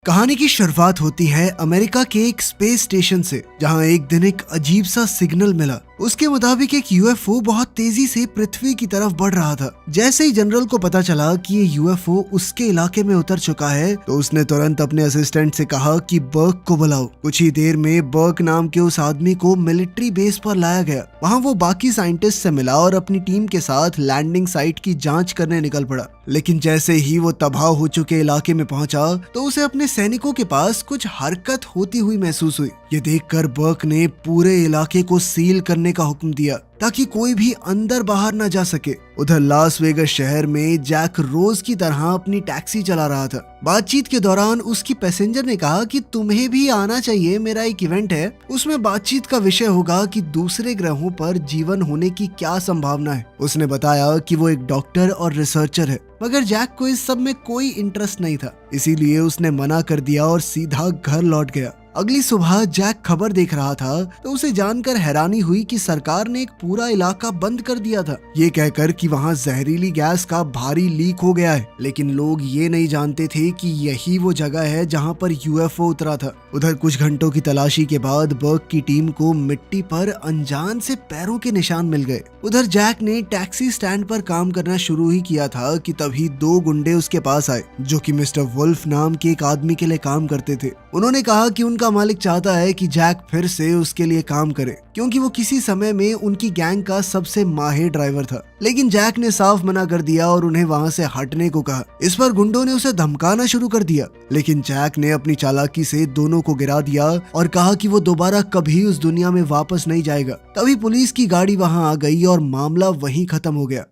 कहानी की शुरुआत होती है अमेरिका के एक स्पेस स्टेशन से, जहां एक दिन एक अजीब सा सिग्नल मिला। उसके मुताबिक एक यूएफओ बहुत तेजी से पृथ्वी की तरफ बढ़ रहा था। जैसे ही जनरल को पता चला कि ये यूएफओ उसके इलाके में उतर चुका है, तो उसने तुरंत अपने असिस्टेंट से कहा कि बर्क को बुलाओ। कुछ ही देर में बर्क नाम के उस आदमी को मिलिट्री बेस पर लाया गया। वहाँ वो बाकी साइंटिस्ट से मिला और अपनी टीम के साथ लैंडिंग साइट की जांच करने निकल पड़ा। लेकिन जैसे ही वो तबाह हो चुके इलाके में पहुंचा, तो उसे अपने सैनिकों के पास कुछ हरकत होती हुई महसूस हुई। ये देखकर बर्क ने पूरे इलाके को सील करने का हुक्म दिया ताकि कोई भी अंदर बाहर न जा सके। उधर लास वेगस शहर में जैक रोज की तरह अपनी टैक्सी चला रहा था। बातचीत के दौरान उसकी पैसेंजर ने कहा कि तुम्हें भी आना चाहिए, मेरा एक इवेंट है। उसमें बातचीत का विषय होगा कि दूसरे ग्रहों पर जीवन होने की क्या संभावना है। उसने बताया कि वो एक डॉक्टर और रिसर्चर है, मगर जैक को इस सब में कोई इंटरेस्ट नहीं था, इसीलिए उसने मना कर दिया और सीधा घर लौट गया। अगली सुबह जैक खबर देख रहा था तो उसे जानकर हैरानी हुई कि सरकार ने एक पूरा इलाका बंद कर दिया था, ये कहकर कि वहाँ जहरीली गैस का भारी लीक हो गया है। लेकिन लोग ये नहीं जानते थे कि यही वो जगह है जहाँ पर यूएफओ उतरा था। उधर कुछ घंटों की तलाशी के बाद बर्क की टीम को मिट्टी पर अनजान से पैरों के निशान मिल गए। उधर जैक ने टैक्सी स्टैंड पर काम करना शुरू ही किया था कि तभी दो गुंडे उसके पास आए, जो कि मिस्टर वुल्फ नाम के एक आदमी के लिए काम करते थे। उन्होंने कहा कि उनका मालिक चाहता है कि जैक फिर से उसके लिए काम करे, क्योंकि वो किसी समय में उनकी गैंग का सबसे माहिर ड्राइवर था। लेकिन जैक ने साफ मना कर दिया और उन्हें वहाँ से हटने को कहा। इस पर गुंडों ने उसे धमकाना शुरू कर दिया, लेकिन जैक ने अपनी चालाकी से दोनों को गिरा दिया और कहा कि वो दोबारा कभी उस दुनिया में वापस नहीं जाएगा। तभी पुलिस की गाड़ी वहाँ आ गई और मामला वहीं खत्म हो गया।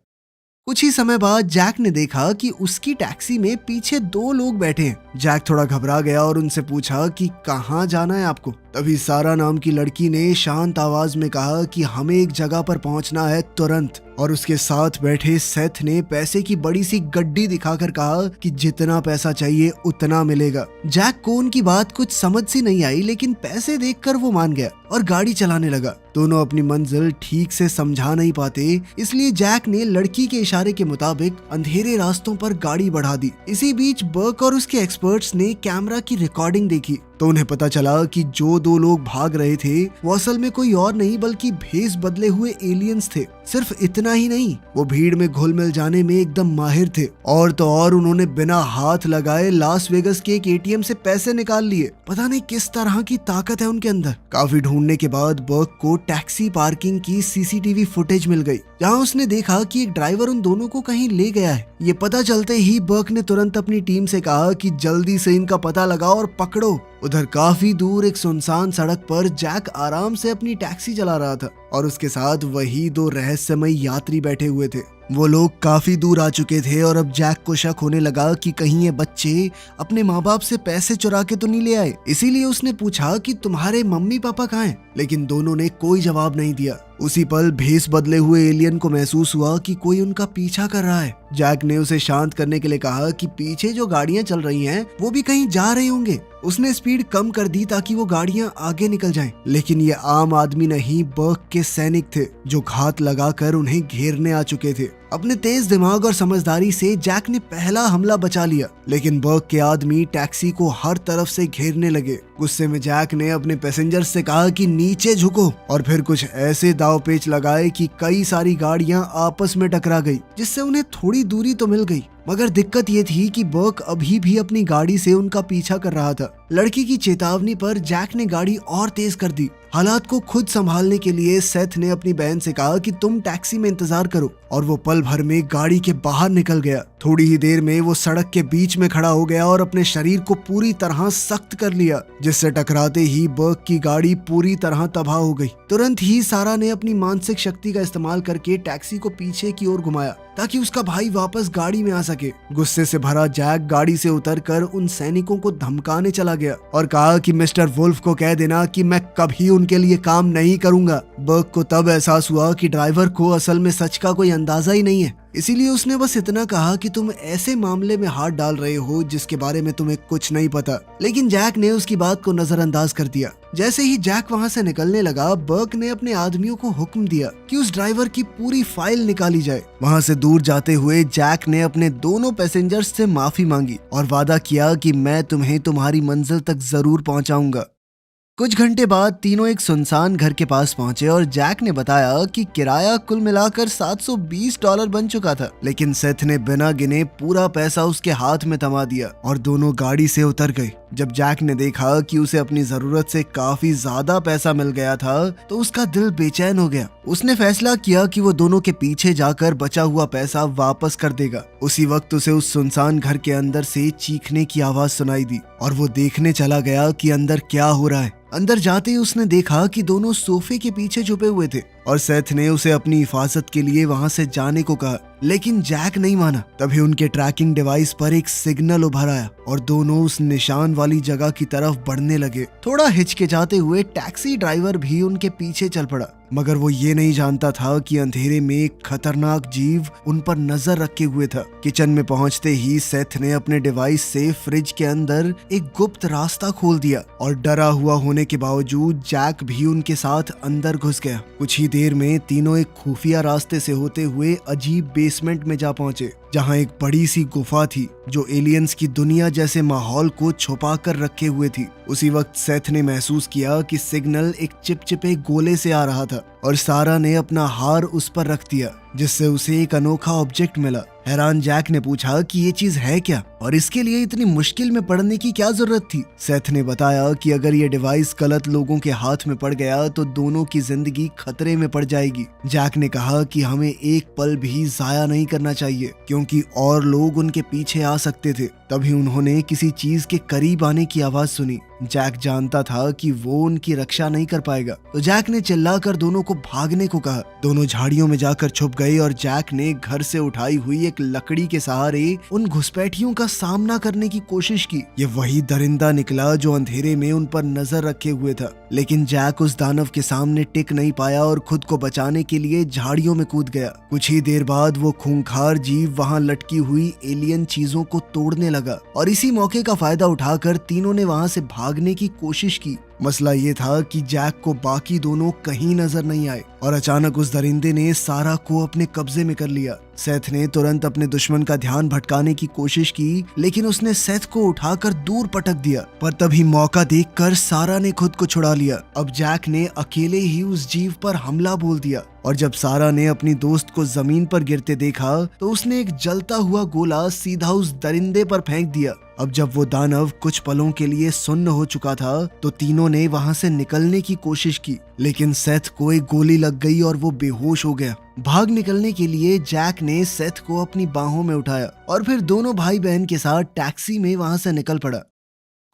कुछ ही समय बाद जैक ने देखा कि उसकी टैक्सी में पीछे दो लोग बैठे हैं। जैक थोड़ा घबरा गया और उनसे पूछा कि कहाँ जाना है आपको। तभी सारा नाम की लड़की ने शांत आवाज में कहा कि हमें एक जगह पर पहुंचना है तुरंत। और उसके साथ बैठे सेथ ने पैसे की बड़ी सी गड्डी दिखाकर कहा कि जितना पैसा चाहिए उतना मिलेगा। जैक को उनकी बात कुछ समझ सी नहीं आई, लेकिन पैसे देखकर वो मान गया और गाड़ी चलाने लगा। दोनों अपनी मंजिल ठीक से समझा नहीं पाते, इसलिए जैक ने लड़की के इशारे के मुताबिक अंधेरे रास्तों पर गाड़ी बढ़ा दी। इसी बीच बर्क और उसके एक्सपर्ट्स ने कैमरा की रिकॉर्डिंग देखी तो उन्हें पता चला कि जो दो लोग भाग रहे थे वो असल में कोई और नहीं बल्कि भेष बदले हुए एलियंस थे। सिर्फ इतना ही नहीं, वो भीड़ में घुल मिल जाने में एकदम माहिर थे। और तो और उन्होंने बिना हाथ लगाए लास वेगस के एक एटीएम से पैसे निकाल लिए। पता नहीं किस तरह की ताकत है उनके अंदर। काफी ढूंढने के बाद बर्क को टैक्सी पार्किंग की सीसीटीवी फुटेज मिल गई, जहां उसने देखा कि एक ड्राइवर उन दोनों को कहीं ले गया है। ये पता चलते ही बर्क ने तुरंत अपनी टीम से कहा कि जल्दी से इनका पता लगाओ और पकड़ो। उधर काफी दूर एक सुनसान सड़क पर जैक आराम से अपनी टैक्सी चला रहा था और उसके साथ वही दो रहस्यमय यात्री बैठे हुए थे। वो लोग काफी दूर आ चुके थे और अब जैक को शक होने लगा कि कहीं ये बच्चे अपने माँ बाप से पैसे चुरा के तो नहीं ले आए। इसीलिए उसने पूछा कि तुम्हारे मम्मी पापा कहाँ हैं? लेकिन दोनों ने कोई जवाब नहीं दिया। उसी पल भेष बदले हुए एलियन को महसूस हुआ कि कोई उनका पीछा कर रहा है। जैक ने उसे शांत करने के लिए कहा कि पीछे जो गाड़ियां चल रही हैं वो भी कहीं जा रहे होंगे। उसने स्पीड कम कर दी ताकि वो गाड़ियां आगे निकल जाएं। लेकिन ये आम आदमी नहीं, बर्क के सैनिक थे जो घात लगाकर उन्हें घेरने आ चुके थे। अपने तेज दिमाग और समझदारी से जैक ने पहला हमला बचा लिया, लेकिन बर्क के आदमी टैक्सी को हर तरफ से घेरने लगे। गुस्से में जैक ने अपने पैसेंजर से कहा कि नीचे झुको और फिर कुछ ऐसे दाव पेच लगाए कि कई सारी गाड़ियां आपस में टकरा गई, जिससे उन्हें थोड़ी दूरी तो मिल गई। मगर दिक्कत ये थी कि बर्क अभी भी अपनी गाड़ी से उनका पीछा कर रहा था। लड़की की चेतावनी पर जैक ने गाड़ी और तेज कर दी। हालात को खुद संभालने के लिए सेथ ने अपनी बहन से कहा कि तुम टैक्सी में इंतजार करो, और वो पल भर में गाड़ी के बाहर निकल गया। थोड़ी ही देर में वो सड़क के बीच में खड़ा हो गया और अपने शरीर को पूरी तरह सख्त कर लिया, जिससे टकराते ही बर्क की गाड़ी पूरी तरह तबाह हो गई। तुरंत ही सारा ने अपनी मानसिक शक्ति का इस्तेमाल करके टैक्सी को पीछे की ओर घुमाया ताकि उसका भाई वापस गाड़ी में आ सके। गुस्से से भरा जैक गाड़ी से उतरकर उन सैनिकों को धमकाने चला गया और कहा कि मिस्टर वुल्फ को कह देना कि मैं कभी उनके लिए काम नहीं करूंगा। बर्क को तब एहसास हुआ कि ड्राइवर को असल में सच का कोई अंदाजा ही नहीं है, इसीलिए उसने बस इतना कहा कि तुम ऐसे मामले में हाथ डाल रहे हो जिसके बारे में तुम्हें कुछ नहीं पता। लेकिन जैक ने उसकी बात को नजरअंदाज कर दिया। जैसे ही जैक वहां से निकलने लगा, बर्क ने अपने आदमियों को हुक्म दिया कि उस ड्राइवर की पूरी फाइल निकाली जाए। वहां से दूर जाते हुए जैक ने अपने दोनों पैसेंजर्स से माफी मांगी और वादा किया कि मैं तुम्हें तुम्हारी मंजिल तक जरूर पहुंचाऊंगा। कुछ घंटे बाद तीनों एक सुनसान घर के पास पहुंचे और जैक ने बताया कि किराया कुल मिलाकर $720 बन चुका था। लेकिन सेथ ने बिना गिने पूरा पैसा उसके हाथ में थमा दिया और दोनों गाड़ी से उतर गए। जब जैक ने देखा कि उसे अपनी जरूरत से काफी ज्यादा पैसा मिल गया था तो उसका दिल बेचैन हो गया। उसने फैसला किया कि वो दोनों के पीछे जाकर बचा हुआ पैसा वापस कर देगा। उसी वक्त उसे उस सुनसान घर के अंदर से चीखने की आवाज सुनाई दी और वो देखने चला गया कि अंदर क्या हो रहा है। अंदर जाते ही उसने देखा कि दोनों सोफे के पीछे छुपे हुए थे और सेथ ने उसे अपनी हिफाजत के लिए वहां से जाने को कहा, लेकिन जैक नहीं माना। तभी उनके ट्रैकिंग डिवाइस पर एक सिग्नल उभर आया और दोनों उस निशान वाली जगह की तरफ बढ़ने लगे। थोड़ा हिचकिचाते हुए टैक्सी ड्राइवर भी उनके पीछे चल पड़ा, मगर वो ये नहीं जानता था कि अंधेरे में एक खतरनाक जीव उन पर नजर रखे हुए था। किचन में पहुंचते ही सेथ ने अपने डिवाइस से फ्रिज के अंदर एक गुप्त रास्ता खोल दिया और डरा हुआ होने के बावजूद जैक भी उनके साथ अंदर घुस गया। कुछ ही देर में तीनों एक खुफिया रास्ते से होते हुए अजीब बेसमेंट में जा पहुंचे, जहां एक बड़ी सी गुफा थी जो एलियंस की दुनिया जैसे माहौल को छुपा कर रखे हुए थी। उसी वक्त सेथ ने महसूस किया कि सिग्नल एक चिपचिपे गोले से आ रहा था और सारा ने अपना हार उस पर रख दिया, जिससे उसे एक अनोखा ऑब्जेक्ट मिला। हैरान जैक ने पूछा कि ये चीज है क्या और इसके लिए इतनी मुश्किल में पड़ने की क्या जरूरत थी। सेथ ने बताया कि अगर ये डिवाइस गलत लोगों के हाथ में पड़ गया तो दोनों की जिंदगी खतरे में पड़ जाएगी। जैक ने कहा कि हमें एक पल भी जाया नहीं करना चाहिए क्योंकि और लोग उनके पीछे आ सकते थे। तभी उन्होंने किसी चीज के करीब आने की आवाज सुनी। जैक जानता था कि वो उनकी रक्षा नहीं कर पाएगा, तो जैक ने चिल्लाकर दोनों को भागने को कहा। दोनों झाड़ियों में जाकर छुप गए और जैक ने घर से उठाई हुई एक लकड़ी के सहारे उन घुसपैठियों का सामना करने की कोशिश की। ये वही दरिंदा निकला जो अंधेरे में उन पर नजर रखे हुए था, लेकिन जैक उस दानव के सामने टिक नहीं पाया और खुद को बचाने के लिए झाड़ियों में कूद गया। कुछ ही देर बाद वो खूंखार जीव वहां लटकी हुई एलियन चीजों को तोड़ने लगा और इसी मौके का फायदा उठाकर तीनों ने वहां से भागने की कोशिश की। मसला ये था कि जैक को बाकी दोनों कहीं नजर नहीं आए और अचानक उस दरिंदे ने सारा को अपने कब्जे में कर लिया। सेथ ने तुरंत अपने दुश्मन का ध्यान भटकाने की कोशिश की, लेकिन उसने सेथ को उठाकर दूर पटक दिया। पर तभी मौका देखकर सारा ने खुद को छुड़ा लिया। अब जैक ने अकेले ही उस जीव पर हमला बोल दिया और जब सारा ने अपनी दोस्त को जमीन पर गिरते देखा तो उसने एक जलता हुआ गोला सीधा उस दरिंदे पर फेंक दिया। अब जब वो दानव कुछ पलों के लिए सुन्न हो चुका था तो तीनों ने वहां से निकलने की कोशिश की, लेकिन सेथ को एक गोली लग गई और वो बेहोश हो गया। भाग निकलने के लिए जैक ने सेथ को अपनी बाहों में उठाया और फिर दोनों भाई बहन के साथ टैक्सी में वहां से निकल पड़ा।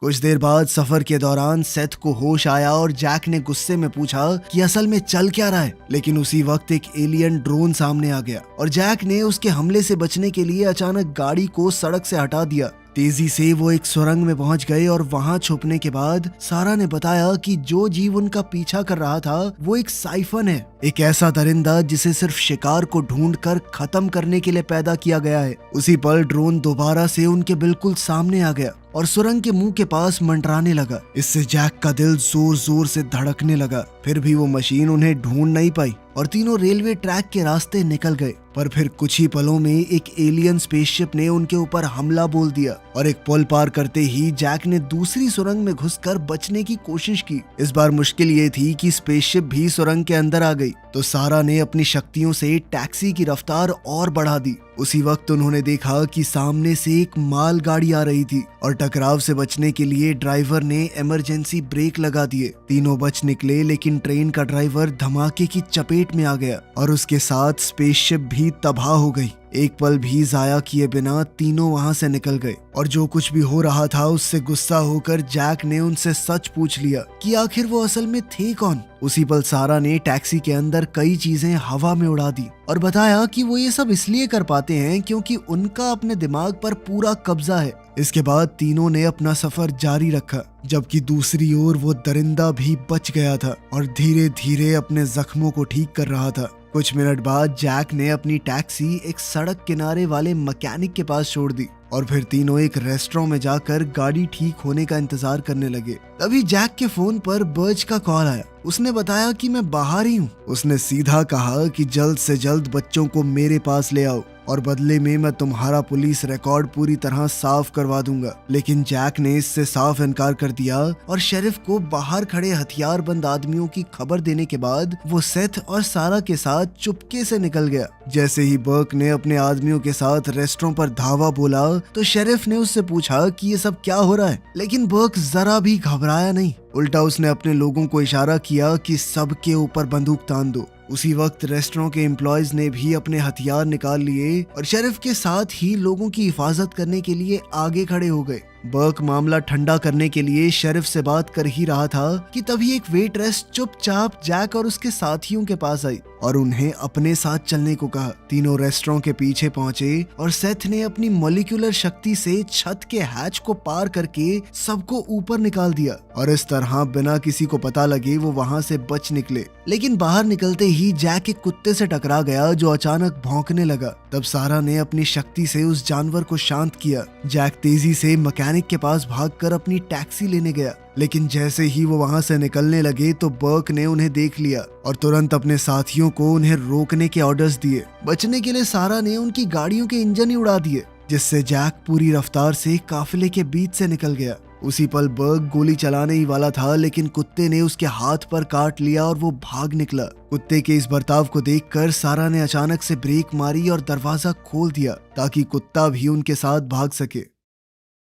कुछ देर बाद सफर के दौरान सेथ को होश आया और जैक ने गुस्से में पूछा कि असल में चल क्या रहा है। लेकिन उसी वक्त एक एलियन ड्रोन सामने आ गया और जैक ने उसके हमले से बचने के लिए अचानक गाड़ी को सड़क से हटा दिया। तेजी से वो एक सुरंग में पहुंच गए और वहां छुपने के बाद सारा ने बताया कि जो जीव उनका पीछा कर रहा था वो एक साइफन है, एक ऐसा दरिंदा जिसे सिर्फ शिकार को ढूंढकर खत्म करने के लिए पैदा किया गया है। उसी पल ड्रोन दोबारा से उनके बिल्कुल सामने आ गया और सुरंग के मुंह के पास मंडराने लगा। इससे जैक का दिल जोर जोर से धड़कने लगा। फिर भी वो मशीन उन्हें ढूंढ नहीं पाई और तीनों रेलवे ट्रैक के रास्ते निकल गए। पर फिर कुछ ही पलों में एक एलियन स्पेसशिप ने उनके ऊपर हमला बोल दिया और एक पुल पार करते ही जैक ने दूसरी सुरंग में घुसकर बचने की कोशिश की। इस बार मुश्किल ये थी कि स्पेसशिप भी सुरंग के अंदर आ गई, तो सारा ने अपनी शक्तियों से टैक्सी की रफ्तार और बढ़ा दी। उसी वक्त उन्होंने देखा कि सामने से एक माल गाड़ी आ रही थी और टकराव से बचने के लिए ड्राइवर ने इमरजेंसी ब्रेक लगा दिए। तीनों बच निकले, लेकिन ट्रेन का ड्राइवर धमाके की चपेट में आ गया और उसके साथ स्पेसशिप भी तबाह हो गई। एक पल भी जाया किए बिना तीनों वहां से निकल गए और जो कुछ भी हो रहा था उससे गुस्सा होकर जैक ने उनसे सच पूछ लिया कि आखिर वो असल में थे कौन। उसी पल सारा ने टैक्सी के अंदर कई चीजें हवा में उड़ा दी और बताया कि वो ये सब इसलिए कर पाते हैं क्योंकि उनका अपने दिमाग पर पूरा कब्जा है। इसके बाद तीनों ने अपना सफर जारी रखा, जबकि दूसरी ओर वो दरिंदा भी बच गया था और धीरे धीरे अपने जख्मों को ठीक कर रहा था। कुछ मिनट बाद जैक ने अपनी टैक्सी एक सड़क किनारे वाले मैकेनिक के पास छोड़ दी और फिर तीनों एक रेस्टोरेंट में जाकर गाड़ी ठीक होने का इंतजार करने लगे। तभी जैक के फोन पर बर्ज का कॉल आया। उसने बताया कि मैं बाहर ही हूँ। उसने सीधा कहा कि जल्द से जल्द बच्चों को मेरे पास ले आओ और बदले में मैं तुम्हारा पुलिस रिकॉर्ड पूरी तरह साफ करवा दूंगा। लेकिन जैक ने इससे साफ इनकार कर दिया और शेरिफ को बाहर खड़े हथियारबंद आदमियों की खबर देने के बाद वो सेथ और सारा के साथ चुपके से निकल गया। जैसे ही बर्क ने अपने आदमियों के साथ रेस्टोरेंट पर धावा बोला तो शेरिफ ने उससे पूछा कि ये सब क्या हो रहा है, लेकिन बर्क जरा भी घबराया नहीं। उल्टा उसने अपने लोगों को इशारा किया कि सबके ऊपर बंदूक तान दो। उसी वक्त रेस्टोरेंट के एम्प्लॉयज ने भी अपने हथियार निकाल लिए और शेरिफ के साथ ही लोगों की हिफाजत करने के लिए आगे खड़े हो गए। बर्क मामला ठंडा करने के लिए शेरिफ से बात कर ही रहा था कि तभी एक वेट्रेस चुपचाप जैक और उसके साथियों के पास आई और उन्हें अपने साथ चलने को कहा। तीनों रेस्टोरेंट के पीछे पहुंचे और सेथ ने अपनी मॉलिक्यूलर शक्ति से छत के हैच को पार करके सबको ऊपर निकाल दिया और इस तरह बिना किसी को पता लगे वो वहां से बच निकले। लेकिन बाहर निकलते ही जैक एक कुत्ते से टकरा गया जो अचानक भौंकने लगा। तब सारा ने अपनी शक्ति से उस जानवर को शांत किया। जैक तेजी से मैकेनिक के पास भागकर अपनी टैक्सी लेने गया, लेकिन जैसे ही वो वहां से निकलने लगे तो बर्क ने उन्हें देख लिया और तुरंत अपने साथियों को उन्हें रोकने के ऑर्डर्स दिए। बचने के लिए सारा ने उनकी गाड़ियों के इंजन ही उड़ा दिए, जिससे जैक पूरी रफ्तार से काफिले के बीच से निकल गया। उसी पल बर्क गोली चलाने ही वाला था, लेकिन कुत्ते ने उसके हाथ पर काट लिया और वो भाग निकला। कुत्ते के इस बर्ताव को देखकर सारा ने अचानक से ब्रेक मारी और दरवाजा खोल दिया ताकि कुत्ता भी उनके साथ भाग सके।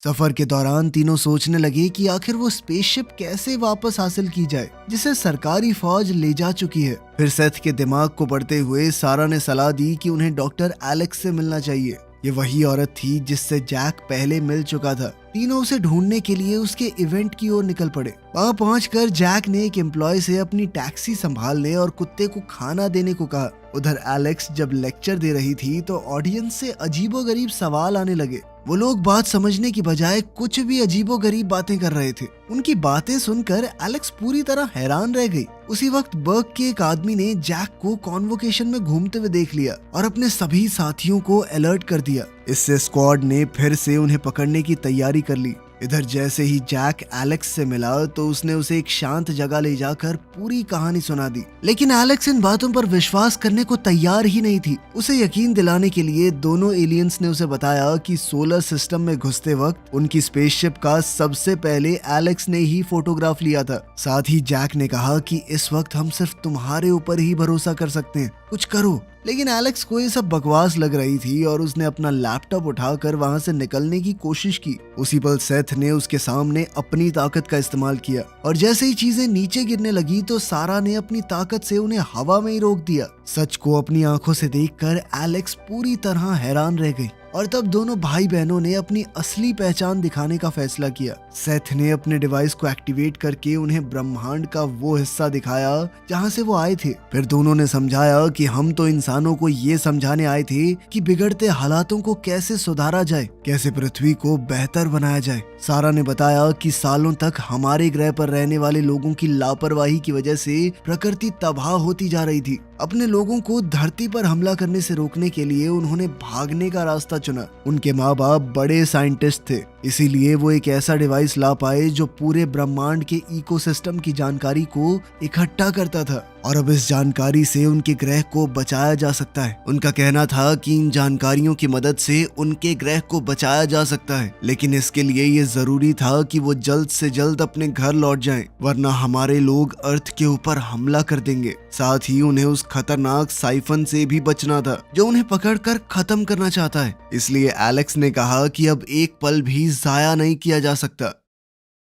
सफर के दौरान तीनों सोचने लगे कि आखिर वो स्पेसशिप कैसे वापस हासिल की जाए जिसे सरकारी फौज ले जा चुकी है। फिर सेथ के दिमाग को पढ़ते हुए सारा ने सलाह दी कि उन्हें डॉक्टर एलेक्स से मिलना चाहिए। ये वही औरत थी जिससे जैक पहले मिल चुका था। तीनों उसे ढूंढने के लिए उसके इवेंट की ओर निकल पड़े। वहां पहुंचकर जैक ने एक एम्प्लॉय से अपनी टैक्सी संभालने और कुत्ते को खाना देने को कहा। उधर एलेक्स जब लेक्चर दे रही थी तो ऑडियंस से अजीबोगरीब सवाल आने लगे। वो लोग बात समझने की बजाय कुछ भी अजीबोगरीब बातें कर रहे थे। उनकी बातें सुनकर एलेक्स पूरी तरह हैरान रह गई। उसी वक्त बर्क के एक आदमी ने जैक को कॉन्वोकेशन में घूमते हुए देख लिया और अपने सभी साथियों को अलर्ट कर दिया। इससे स्क्वाड ने फिर से उन्हें पकड़ने की तैयारी कर ली। इधर जैसे ही जैक एलेक्स से मिला तो उसने उसे एक शांत जगह ले जाकर पूरी कहानी सुना दी, लेकिन एलेक्स इन बातों पर विश्वास करने को तैयार ही नहीं थी। उसे यकीन दिलाने के लिए दोनों एलियंस ने उसे बताया कि सोलर सिस्टम में घुसते वक्त उनकी स्पेसशिप का सबसे पहले एलेक्स ने ही फोटोग्राफ लिया था। साथ ही जैक ने कहा कि इस वक्त हम सिर्फ तुम्हारे ऊपर ही भरोसा कर सकते हैं, कुछ करो। लेकिन एलेक्स को ये सब बकवास लग रही थी और उसने अपना लैपटॉप उठाकर वहां से निकलने की कोशिश की। उसी पल सेथ ने उसके सामने अपनी ताकत का इस्तेमाल किया और जैसे ही चीजें नीचे गिरने लगी तो सारा ने अपनी ताकत से उन्हें हवा में ही रोक दिया। सच को अपनी आंखों से देखकर एलेक्स पूरी तरह हैरान रह गई और तब दोनों भाई बहनों ने अपनी असली पहचान दिखाने का फैसला किया। सेथ ने अपने डिवाइस को एक्टिवेट करके उन्हें ब्रह्मांड का वो हिस्सा दिखाया जहां से वो आए थे। फिर दोनों ने समझाया कि हम तो इंसानों को ये समझाने आए थे कि बिगड़ते हालातों को कैसे सुधारा जाए, कैसे पृथ्वी को बेहतर बनाया जाए। सारा ने बताया कि सालों तक हमारे ग्रह पर रहने वाले लोगों की लापरवाही की वजह से प्रकृति तबाह होती जा रही थी। अपने लोगों को धरती पर हमला करने से रोकने के लिए उन्होंने भागने का रास्ता चुना। उनके माँ बाप बड़े साइंटिस्ट थे, इसीलिए वो एक ऐसा डिवाइस ला पाए जो पूरे ब्रह्मांड के इकोसिस्टम की जानकारी को इकट्ठा करता था और अब इस जानकारी से उनके ग्रह को बचाया जा सकता है। उनका कहना था कि इन जानकारियों की मदद से उनके ग्रह को बचाया जा सकता है, लेकिन इसके लिए ये जरूरी था कि वो जल्द से जल्द अपने घर लौट जाएं, वरना हमारे लोग अर्थ के ऊपर हमला कर देंगे। साथ ही उन्हें उस खतरनाक साइफन से भी बचना था जो उन्हें पकड़कर खत्म करना चाहता है। इसलिए एलेक्स ने कहा कि अब एक पल भी जाया नहीं किया जा सकता।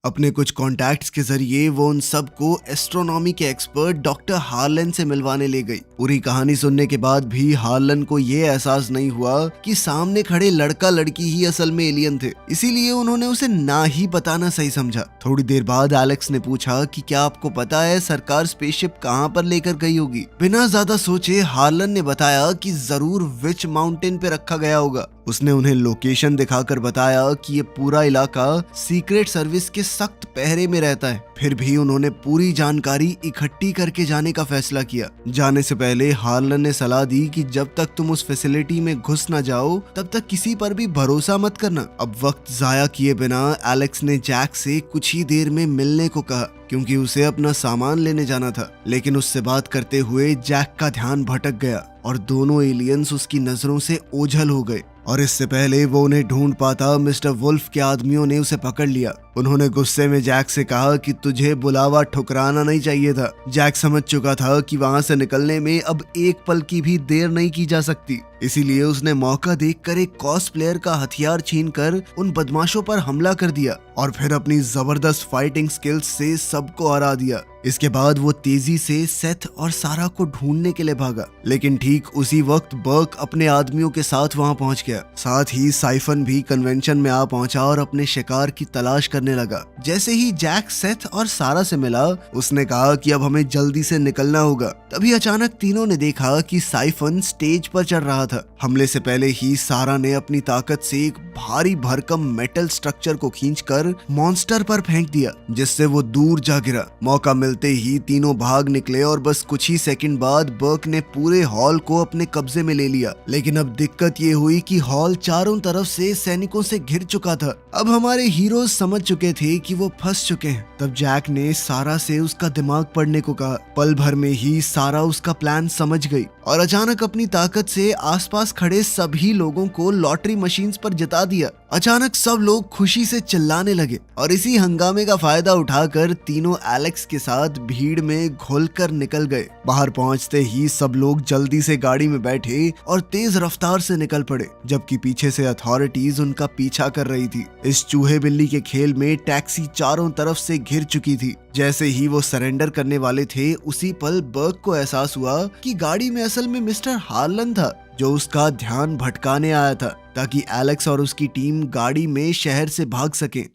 अपने कुछ कॉन्टैक्ट्स के जरिए वो उन सबको एस्ट्रोनॉमी के एक्सपर्ट डॉक्टर हार्लन से मिलवाने ले गई। पूरी कहानी सुनने के बाद भी हार्लन को ये एहसास नहीं हुआ कि सामने खड़े लड़का लड़की ही असल में एलियन थे, इसीलिए उन्होंने उसे ना ही बताना सही समझा। थोड़ी देर बाद एलेक्स ने पूछा कि क्या आपको पता है सरकार स्पेसशिप कहाँ पर लेकर गई होगी। बिना ज्यादा सोचे हार्लन ने बताया कि जरूर विच माउंटेन पे रखा गया होगा। उसने उन्हें लोकेशन दिखाकर बताया कि ये पूरा इलाका सीक्रेट सर्विस के सख्त पहरे में रहता है। फिर भी उन्होंने पूरी जानकारी इकट्ठी करके जाने का फैसला किया। जाने से पहले हार्लन ने सलाह दी कि जब तक तुम उस फैसिलिटी में घुस ना जाओ तब तक किसी पर भी भरोसा मत करना। अब वक्त जाया किए बिना एलेक्स ने जैक से कुछ ही देर में मिलने को कहा, क्योंकि उसे अपना सामान लेने जाना था। लेकिन उससे बात करते हुए जैक का ध्यान भटक गया और दोनों एलियंस उसकी नजरों से ओझल हो गए। और इससे पहले वो उन्हें ढूंढ पाता, मिस्टर वुल्फ के आदमियों ने उसे पकड़ लिया। उन्होंने गुस्से में जैक से कहा कि तुझे बुलावा ठुकराना नहीं चाहिए था। जैक समझ चुका था कि वहां से निकलने में अब एक पल की भी देर नहीं की जा सकती, इसीलिए उसने मौका देखकर एक कॉस्प्लेयर का हथियार छीनकर उन बदमाशों पर हमला कर दिया और फिर अपनी जबरदस्त फाइटिंग स्किल्स से सबको हरा दिया। इसके बाद वो तेजी से सेथ और सारा को ढूंढने के लिए भागा, लेकिन ठीक उसी वक्त बर्क अपने आदमियों के साथ वहां पहुंच गया। साथ ही साइफन भी कन्वेंशन में आ पहुंचा और अपने शिकार की तलाश करने लगा। जैसे ही जैक सेथ और सारा से मिला, उसने कहा कि अब हमें जल्दी से निकलना होगा। तभी अचानक तीनों ने देखा कि साइफन स्टेज पर चढ़ रहा था। हमले से पहले ही सारा ने अपनी ताकत से एक भारी भरकम मेटल स्ट्रक्चर को खींचकर मॉन्स्टर पर फेंक दिया, जिससे वो दूर जा गिरा। मौका मिलते ही तीनों भाग निकले और बस कुछ ही सेकंड बाद बर्क ने पूरे हॉल को अपने कब्जे में ले लिया। लेकिन अब दिक्कत ये हुई कि हॉल चारों तरफ से सैनिकों से घिर चुका था। अब हमारे हीरोज समझ चुके थे कि वो फंस चुके हैं। तब जैक ने सारा से उसका दिमाग पढ़ने को कहा। पल भर में ही सारा उसका प्लान समझ गई और अचानक अपनी ताकत से आसपास खड़े सभी लोगों को लॉटरी मशीन्स पर जिता दिया। अचानक सब लोग खुशी से चिल्लाने लगे और इसी हंगामे का फायदा उठाकर तीनों एलेक्स के साथ भीड़ में घुलकर निकल गए। बाहर पहुंचते ही सब लोग जल्दी से गाड़ी में बैठे और तेज रफ्तार से निकल पड़े, जबकि पीछे से अथॉरिटीज उनका पीछा कर रही थी। इस चूहे बिल्ली के खेल में टैक्सी चारों तरफ से घिर चुकी थी। जैसे ही वो सरेंडर करने वाले थे, उसी पल बर्क को एहसास हुआ कि गाड़ी में असल में मिस्टर हार्लन था, जो उसका ध्यान भटकाने आया था ताकि एलेक्स और उसकी टीम गाड़ी में शहर से भाग सके।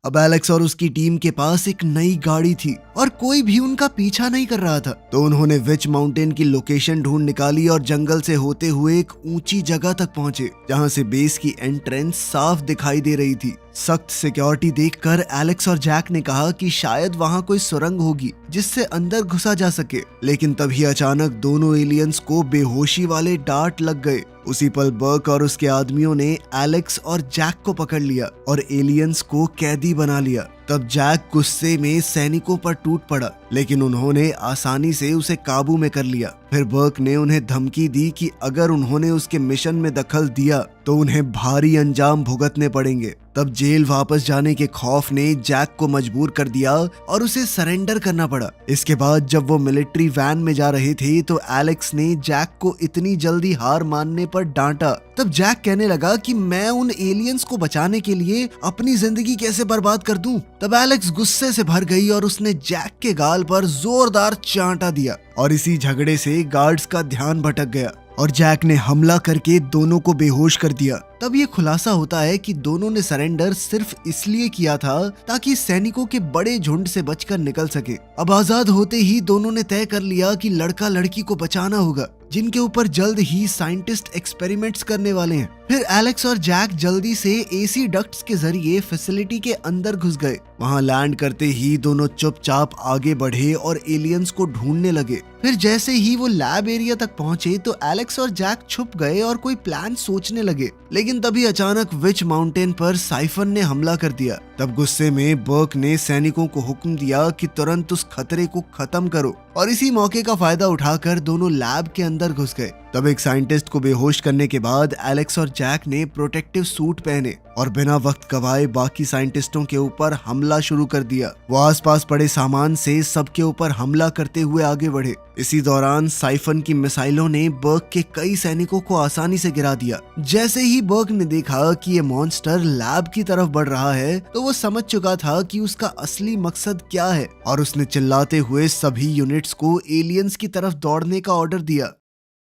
अब एलेक्स और उसकी टीम के पास एक नई गाड़ी थी और कोई भी उनका पीछा नहीं कर रहा था। तो उन्होंने विच माउंटेन की लोकेशन ढूंढ निकाली और जंगल से होते हुए एक ऊंची जगह तक पहुंचे, जहां से बेस की एंट्रेंस साफ दिखाई दे रही थी। सख्त सिक्योरिटी देखकर एलेक्स और जैक ने कहा कि शायद वहां कोई सुरंग होगी जिससे अंदर घुसा जा सके। लेकिन तभी अचानक दोनों एलियंस को बेहोशी वाले डांट लग गए। उसी पल बर्क और उसके आदमियों ने एलेक्स और जैक को पकड़ लिया और एलियंस को कैदी बना लिया। तब जैक गुस्से में सैनिकों पर टूट पड़ा, लेकिन उन्होंने आसानी से उसे काबू में कर लिया। फिर बर्क ने उन्हें धमकी दी कि अगर उन्होंने उसके मिशन में दखल दिया तो उन्हें भारी अंजाम भुगतने पड़ेंगे। तब जेल वापस जाने के खौफ ने जैक को मजबूर कर दिया और उसे सरेंडर करना पड़ा। इसके बाद जब वो मिलिट्री वैन में जा रहे थे तो एलेक्स ने जैक को इतनी जल्दी हार मानने पर डांटा। तब जैक कहने लगा कि मैं उन एलियंस को बचाने के लिए अपनी जिंदगी कैसे बर्बाद कर दूं। तब एलेक्स गुस्से से भर गई और उसने जैक के गाल पर जोरदार चांटा दिया और इसी झगड़े से गार्ड्स का ध्यान भटक गया और जैक ने हमला करके दोनों को बेहोश कर दिया। तब ये खुलासा होता है कि दोनों ने सरेंडर सिर्फ इसलिए किया था ताकि सैनिकों के बड़े झुंड से बचकर निकल सके। अब आजाद होते ही दोनों ने तय कर लिया कि लड़का लड़की को बचाना होगा, जिनके ऊपर जल्द ही साइंटिस्ट एक्सपेरिमेंट्स करने वाले हैं। फिर एलेक्स और जैक जल्दी से एसी डक्ट्स के जरिए फैसिलिटी के अंदर घुस गए। वहां लैंड करते ही दोनों चुपचाप आगे बढ़े और एलियंस को ढूंढने लगे। फिर जैसे ही वो लैब एरिया तक पहुंचे तो एलेक्स और जैक छुप गए और कोई प्लान सोचने लगे। लेकिन तभी अचानक विच माउंटेन पर साइफन ने हमला कर दिया। तब गुस्से में बर्क ने सैनिकों को हुक्म दिया कि तुरंत उस खतरे को खत्म करो और इसी मौके का फायदा उठाकर दोनों लैब के अंदर घुस गए। तब एक साइंटिस्ट को बेहोश करने के बाद एलेक्स और जैक ने प्रोटेक्टिव सूट पहने और बिना वक्त गवाए बाकी साइंटिस्टों के ऊपर हमला शुरू कर दिया। वो आसपास पड़े सामान से सबके ऊपर हमला करते हुए आगे बढ़े। इसी दौरान साइफन की मिसाइलों ने बर्क के कई सैनिकों को आसानी से गिरा दिया। जैसे ही बर्क ने देखा कि ये मॉन्स्टर लैब की तरफ बढ़ रहा है तो वो समझ चुका था कि उसका असली मकसद क्या है और उसने चिल्लाते हुए सभी यूनिट्स को एलियंस की तरफ दौड़ने का ऑर्डर दिया।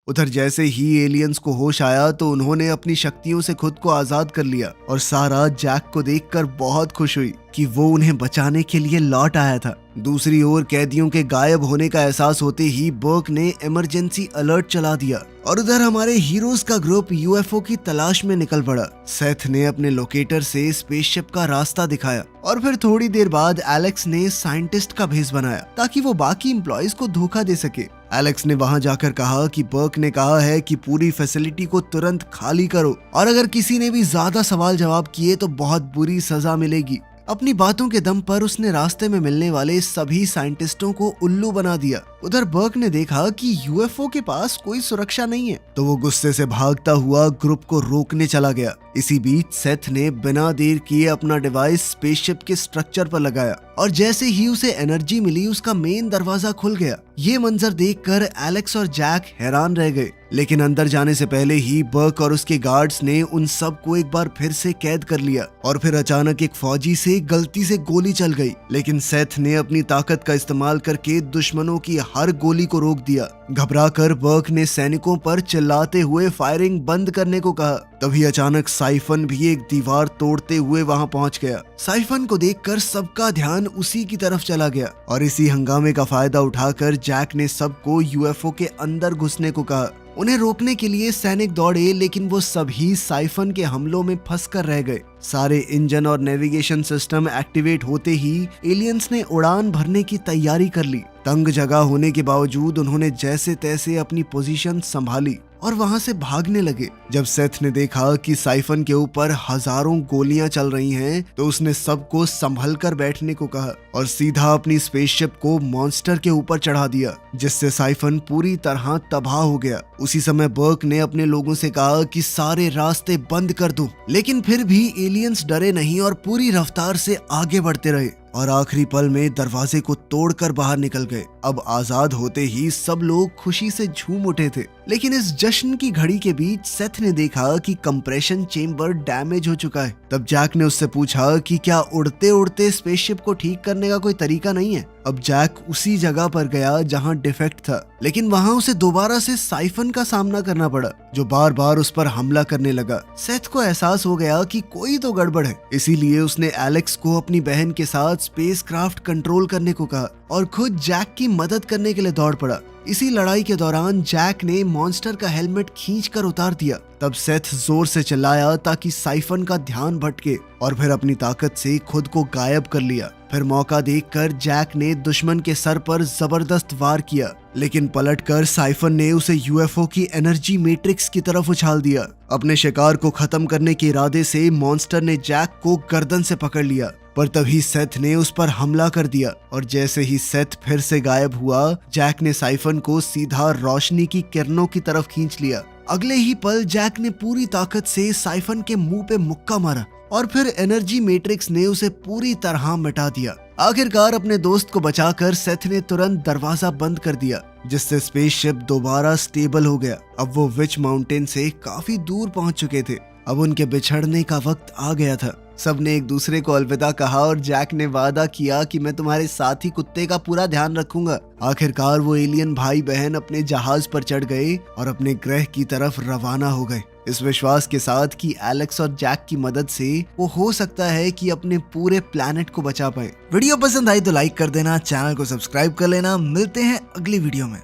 उधर जैसे ही एलियंस को होश आया तो उन्होंने अपनी शक्तियों से खुद को आजाद कर लिया और सारा जैक को देखकर बहुत खुश हुई कि वो उन्हें बचाने के लिए लौट आया था। दूसरी ओर कैदियों के गायब होने का एहसास होते ही बर्क ने इमरजेंसी अलर्ट चला दिया और उधर हमारे हीरोज का ग्रुप यूएफओ की तलाश में निकल पड़ा। सेथ ने अपने लोकेटर से स्पेसशिप का रास्ता दिखाया और फिर थोड़ी देर बाद एलेक्स ने साइंटिस्ट का भेस बनाया ताकि वो बाकी एम्प्लॉइज को धोखा दे सके। एलेक्स ने वहां जाकर कहा कि बर्क ने कहा है कि पूरी फैसिलिटी को तुरंत खाली करो और अगर किसी ने भी ज्यादा सवाल जवाब किए तो बहुत बुरी सजा मिलेगी। अपनी बातों के दम पर उसने रास्ते में मिलने वाले सभी साइंटिस्टों को उल्लू बना दिया। उधर बर्क ने देखा कि यूएफओ के पास कोई सुरक्षा नहीं है तो वो गुस्से से भागता हुआ ग्रुप को रोकने चला गया। इसी बीच सेथ ने बिना देर किए अपना डिवाइस स्पेसशिप के स्ट्रक्चर पर लगाया और जैसे ही उसे एनर्जी मिली उसका मेन दरवाजा खुल गया। ये मंजर देखकर एलेक्स और जैक हैरान रह गए, लेकिन अंदर जाने से पहले ही बर्क और उसके गार्ड्स ने उन सब को एक बार फिर से कैद कर लिया और फिर अचानक एक फौजी से गलती से गोली चल गई, लेकिन सेथ ने अपनी ताकत का इस्तेमाल करके दुश्मनों की हर गोली को रोक दिया। घबराकर बर्क ने सैनिकों पर चिल्लाते हुए फायरिंग बंद करने को कहा। तभी अचानक साइफन भी एक दीवार तोड़ते हुए वहां पहुंच गया। साइफन को देखकर सबका ध्यान उसी की तरफ चला गया और इसी हंगामे का फायदा उठाकर जैक ने सबको यूएफओ के अंदर घुसने को कहा। उन्हें रोकने के लिए सैनिक दौड़े, लेकिन वो सभी साइफन के हमलों में फंसकर रह गए। सारे इंजन और नेविगेशन सिस्टम एक्टिवेट होते ही एलियंस ने उड़ान भरने की तैयारी कर ली। तंग जगह होने के बावजूद उन्होंने जैसे तैसे अपनी पोजीशन संभाली और वहां से भागने लगे। जब सेथ ने देखा कि साइफन के ऊपर हजारों गोलियां चल रही हैं, तो उसने सबको संभल कर बैठने को कहा और सीधा अपनी स्पेसशिप को मॉन्स्टर के ऊपर चढ़ा दिया, जिससे साइफन पूरी तरह तबाह हो गया। उसी समय बर्क ने अपने लोगों से कहा कि सारे रास्ते बंद कर दो, लेकिन फिर भी एलियंस डरे नहीं और पूरी रफ्तार से आगे बढ़ते रहे और आखिरी पल में दरवाजे को तोड़कर बाहर निकल गए। अब आजाद होते ही सब लोग खुशी से झूम उठे थे, लेकिन इस जश्न की घड़ी के बीच सेथ ने देखा कि कंप्रेशन चेम्बर डैमेज हो चुका है। तब जैक ने उससे पूछा कि क्या उड़ते उड़ते स्पेसशिप को ठीक करने का कोई तरीका नहीं है। अब जैक उसी जगह पर गया जहां डिफेक्ट था, लेकिन वहां उसे दोबारा से साइफन का सामना करना पड़ा, जो बार बार उस पर हमला करने लगा। सेथ को एहसास हो गया कि कोई तो गड़बड़ है, इसीलिए उसने एलेक्स को अपनी बहन के साथ स्पेसक्राफ्ट कंट्रोल करने को कहा और खुद जैक की मदद करने के लिए दौड़ पड़ा। इसी लड़ाई के दौरान जैक ने मॉन्स्टर का हेलमेट खींचकर उतार दिया। तब सेथ जोर से चिल्लाया ताकि साइफन का ध्यान भटके और फिर अपनी ताकत से खुद को गायब कर लिया। फिर मौका देखकर जैक ने दुश्मन के सर पर जबरदस्त वार किया, लेकिन पलटकर साइफन ने उसे यूएफओ की एनर्जी मैट्रिक्स की तरफ उछाल दिया। अपने शिकार को खत्म करने के इरादे से मॉन्स्टर ने जैक को गर्दन से पकड़ लिया, पर तभी सेथ ने उस पर हमला कर दिया और जैसे ही सेथ फिर से गायब हुआ, जैक ने साइफन को सीधा रोशनी की किरणों की तरफ खींच लिया। अगले ही पल जैक ने पूरी ताकत से साइफन के मुंह पे मुक्का मारा और फिर एनर्जी मैट्रिक्स ने उसे पूरी तरह मिटा दिया। आखिरकार अपने दोस्त को बचाकर सेथ ने तुरंत दरवाजा बंद कर दिया, जिससे स्पेसशिप दोबारा स्टेबल हो गया। अब वो विच माउंटेन से काफी दूर पहुंच चुके थे। अब उनके बिछड़ने का वक्त आ गया था। सबने एक दूसरे को अलविदा कहा और जैक ने वादा किया कि मैं तुम्हारे साथी कुत्ते का पूरा ध्यान रखूंगा। आखिरकार वो एलियन भाई बहन अपने जहाज पर चढ़ गए और अपने ग्रह की तरफ रवाना हो गए, इस विश्वास के साथ कि एलेक्स और जैक की मदद से वो हो सकता है कि अपने पूरे प्लैनेट को बचा पाए। वीडियो पसंद आई तो लाइक कर देना, चैनल को सब्सक्राइब कर लेना। मिलते हैं अगली वीडियो में।